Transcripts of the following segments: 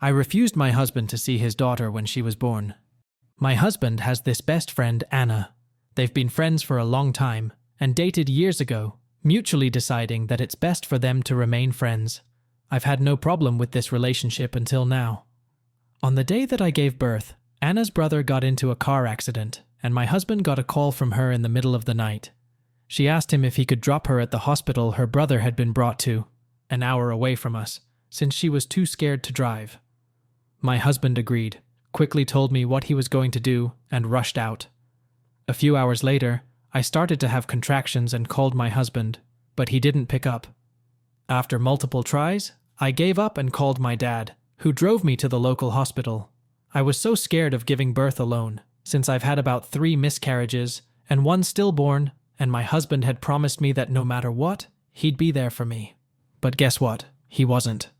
I refused my husband to see his daughter when she was born. My husband has this best friend, Anna. They've been friends for a long time and dated years ago, mutually deciding that it's best for them to remain friends. I've had no problem with this relationship until now. On the day that I gave birth, Anna's brother got into a car accident, and my husband got a call from her in the middle of the night. She asked him if he could drop her at the hospital her brother had been brought to, an hour away from us, since she was too scared to drive. My husband agreed, quickly told me what he was going to do, and rushed out. A few hours later, I started to have contractions and called my husband, but he didn't pick up. After multiple tries, I gave up and called my dad, who drove me to the local hospital. I was so scared of giving birth alone, since I've had about 3 miscarriages and 1 stillborn, and my husband had promised me that no matter what, he'd be there for me. But guess what? He wasn't.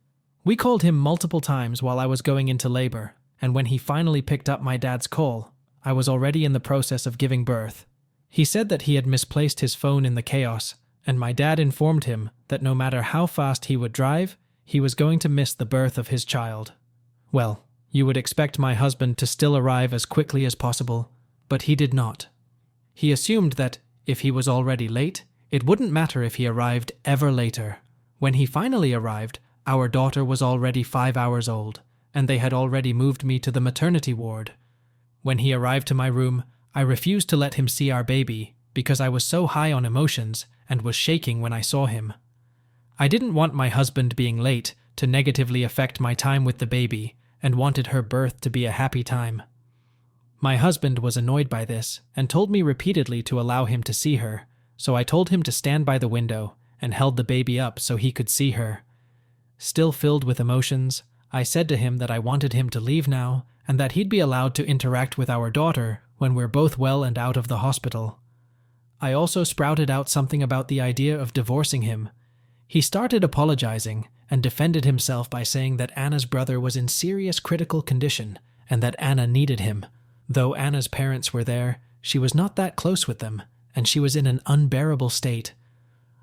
We called him multiple times while I was going into labor, and when he finally picked up my dad's call, I was already in the process of giving birth. He said that he had misplaced his phone in the chaos, and my dad informed him that no matter how fast he would drive, he was going to miss the birth of his child. Well, you would expect my husband to still arrive as quickly as possible, but he did not. He assumed that, if he was already late, it wouldn't matter if he arrived ever later. When he finally arrived, our daughter was already 5 hours old, and they had already moved me to the maternity ward. When he arrived to my room, I refused to let him see our baby because I was so high on emotions and was shaking when I saw him. I didn't want my husband being late to negatively affect my time with the baby and wanted her birth to be a happy time. My husband was annoyed by this and told me repeatedly to allow him to see her, so I told him to stand by the window and held the baby up so he could see her. Still filled with emotions, I said to him that I wanted him to leave now and that he'd be allowed to interact with our daughter when we're both well and out of the hospital. I also sprouted out something about the idea of divorcing him. He started apologizing and defended himself by saying that Anna's brother was in serious critical condition and that Anna needed him. Though Anna's parents were there, she was not that close with them, and she was in an unbearable state.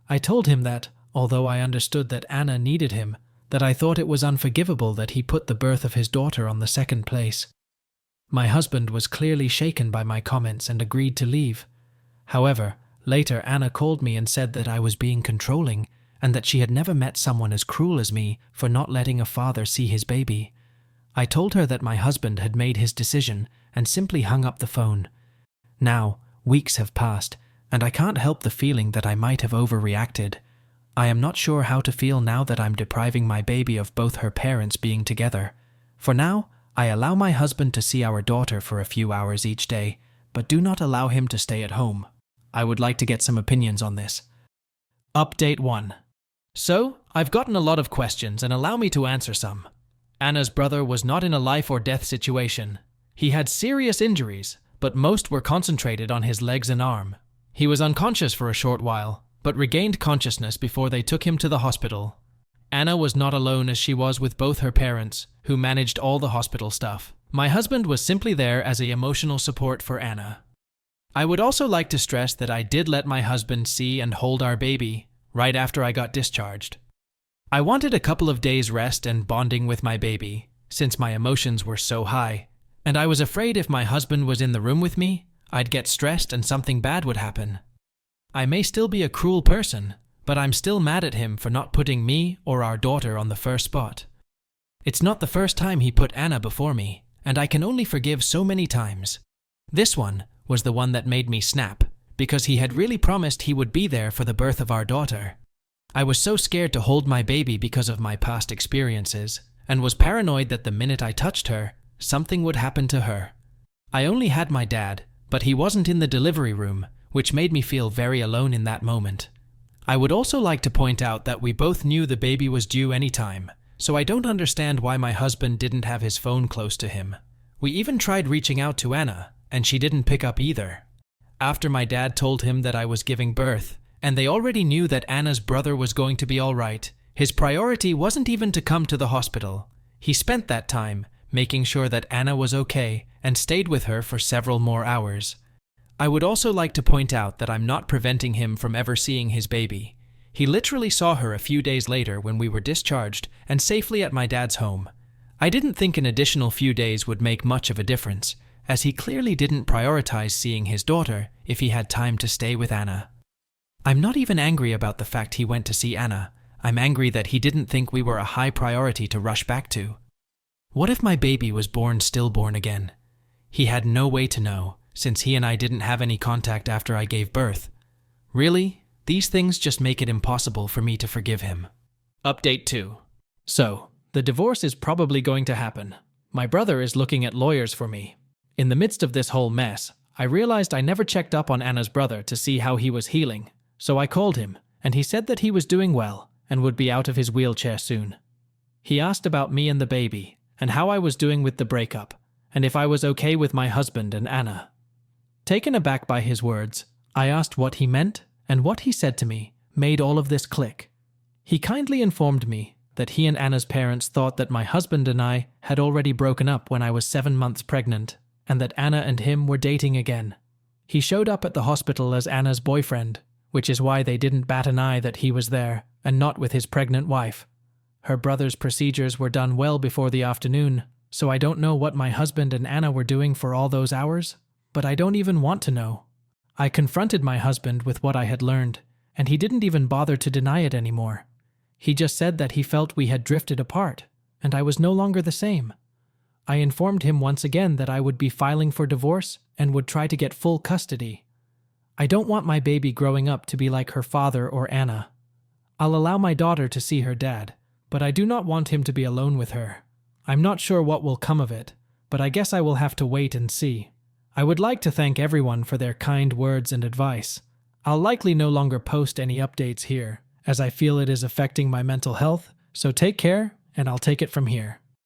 I told him that, although I understood that Anna needed him, that I thought it was unforgivable that he put the birth of his daughter on the second place. My husband was clearly shaken by my comments and agreed to leave. However, later Anna called me and said that I was being controlling and that she had never met someone as cruel as me for not letting a father see his baby. I told her that my husband had made his decision and simply hung up the phone. Now, weeks have passed, and I can't help the feeling that I might have overreacted. I am not sure how to feel now that I'm depriving my baby of both her parents being together. For now, I allow my husband to see our daughter for a few hours each day, but do not allow him to stay at home. I would like to get some opinions on this. Update 1. So, I've gotten a lot of questions and allow me to answer some. Anna's brother was not in a life or death situation. He had serious injuries, but most were concentrated on his legs and arm. He was unconscious for a short while, but regained consciousness before they took him to the hospital. Anna was not alone as she was with both her parents, who managed all the hospital stuff. My husband was simply there as a emotional support for Anna. I would also like to stress that I did let my husband see and hold our baby right after I got discharged. I wanted a couple of days rest and bonding with my baby, since my emotions were so high, and I was afraid if my husband was in the room with me, I'd get stressed and something bad would happen. I may still be a cruel person, but I'm still mad at him for not putting me or our daughter on the first spot. It's not the first time he put Anna before me, and I can only forgive so many times. This one was the one that made me snap, because he had really promised he would be there for the birth of our daughter. I was so scared to hold my baby because of my past experiences, and was paranoid that the minute I touched her, something would happen to her. I only had my dad, but he wasn't in the delivery room, which made me feel very alone in that moment. I would also like to point out that we both knew the baby was due any time, so I don't understand why my husband didn't have his phone close to him. We even tried reaching out to Anna, and she didn't pick up either. After my dad told him that I was giving birth, and they already knew that Anna's brother was going to be all right, his priority wasn't even to come to the hospital. He spent that time making sure that Anna was okay and stayed with her for several more hours. I would also like to point out that I'm not preventing him from ever seeing his baby. He literally saw her a few days later when we were discharged and safely at my dad's home. I didn't think an additional few days would make much of a difference, as he clearly didn't prioritize seeing his daughter if he had time to stay with Anna. I'm not even angry about the fact he went to see Anna. I'm angry that he didn't think we were a high priority to rush back to. What if my baby was born stillborn again? He had no way to know, since he and I didn't have any contact after I gave birth. Really, these things just make it impossible for me to forgive him. Update 2. So, the divorce is probably going to happen. My brother is looking at lawyers for me. In the midst of this whole mess, I realized I never checked up on Anna's brother to see how he was healing, so I called him, and he said that he was doing well and would be out of his wheelchair soon. He asked about me and the baby, and how I was doing with the breakup, and if I was okay with my husband and Anna. Taken aback by his words, I asked what he meant, and what he said to me made all of this click. He kindly informed me that he and Anna's parents thought that my husband and I had already broken up when I was 7 months pregnant, and that Anna and him were dating again. He showed up at the hospital as Anna's boyfriend, which is why they didn't bat an eye that he was there, and not with his pregnant wife. Her brother's procedures were done well before the afternoon, so I don't know what my husband and Anna were doing for all those hours, but I don't even want to know. I confronted my husband with what I had learned, and he didn't even bother to deny it anymore. He just said that he felt we had drifted apart, and I was no longer the same. I informed him once again that I would be filing for divorce and would try to get full custody. I don't want my baby growing up to be like her father or Anna. I'll allow my daughter to see her dad, but I do not want him to be alone with her. I'm not sure what will come of it, but I guess I will have to wait and see. I would like to thank everyone for their kind words and advice. I'll likely no longer post any updates here, as I feel it is affecting my mental health, so take care, and I'll take it from here.